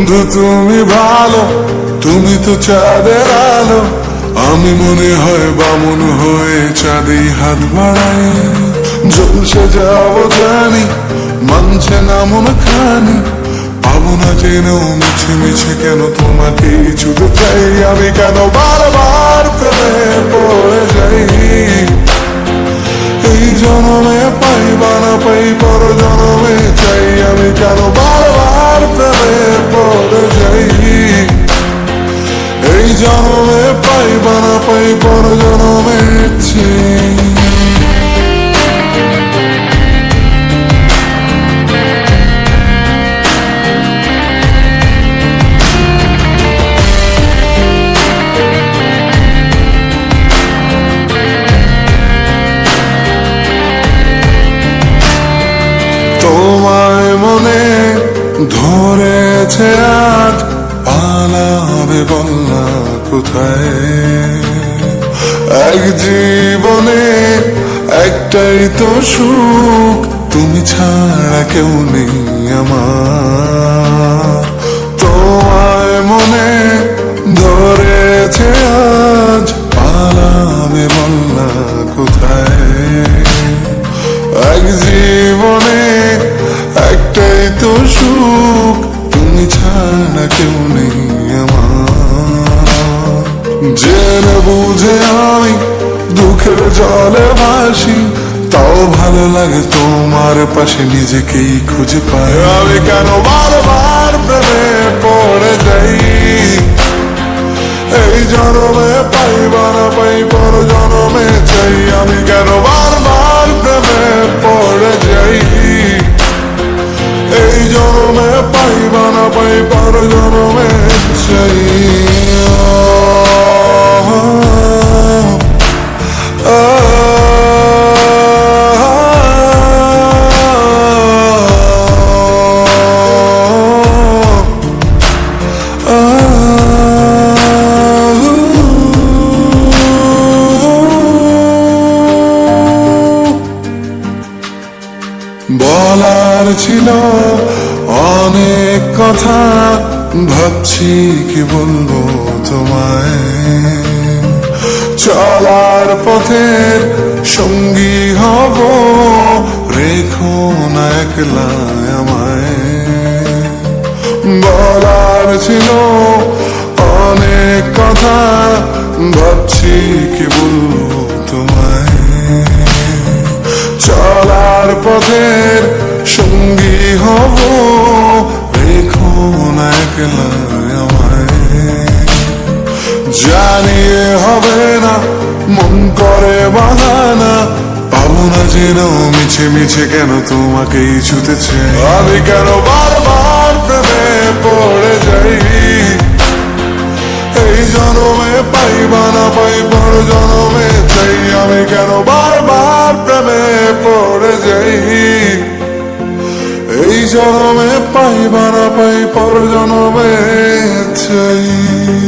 বন্ধু তুমি ভালো, তুমি তো চাঁদের আলো। আমি মনে হয় বামুন হয়ে চাঁদে হাত বাড়াই। জলসে যাবো জানি, মানছে না মন খানি। পাবো না জেনেও মিছে মিছে কেন তোমাকে ছুতে চাই। আমি কেন বারবার প্রেমে পড়ে যাই। এই জনমে পাই বা না পাই, পর জনমে চাই। আমি কেন বারবার প্রেমে পড়ে যাই। এই জনমে পাই বা না পাই, পর জনমে চাই। তোমায় মনে ধরেছে আজ, পালাবে বলনা কোথায়। এক জীবনে একটাই তো সুখ, তুমি ছাড়া কেউ নেই আমার। তোমায় মনে ধরেছে আজ, পালাবে বলনা কোথায়। এক জীবনে একটাই তো সুখ, তুমি ছাড়া কেউ নেই আমার। জেনে বুঝে আমি দুঃখের জলে ভাসি, তাও ভালো লাগে তোমার পাশে নিজেকেই খুঁজে পাই। আমি কেন বারবার প্রেমে পড়ে যাই। এই জনমে পাই বা না পাই, পর জনমে চাই। আমি কেন বারবার প্রেমে পড়ে যাই। এই জনমে পাই বা না পাই, পর জনমে চাই। বলার ছিল অনেক কথা, ভাবছি কি বলবো তোমায়। চলার পথের সঙ্গী হব, রেখো না একলা আমায়। বলার ছিল অনেক কথা, ভাবছি কি বলবো তোমায়। চলার পথের সঙ্গী হব, রেখো না একলা আমায়। জানিয়ে হবে না, মন করে বাহানা। পাবো না জেনেও মিছে মিছে কেন তোমাকেই ছুতে চাই। আমি কেন বারবার প্রেমে পড়ে যাই। এই জনমে পাই বা না পাই, পর জনমে চাই। আমি কেন বারবার প্রেমে পড়ে যাই। এই জনমে পাই বা না পাই, পর জনমে চাই।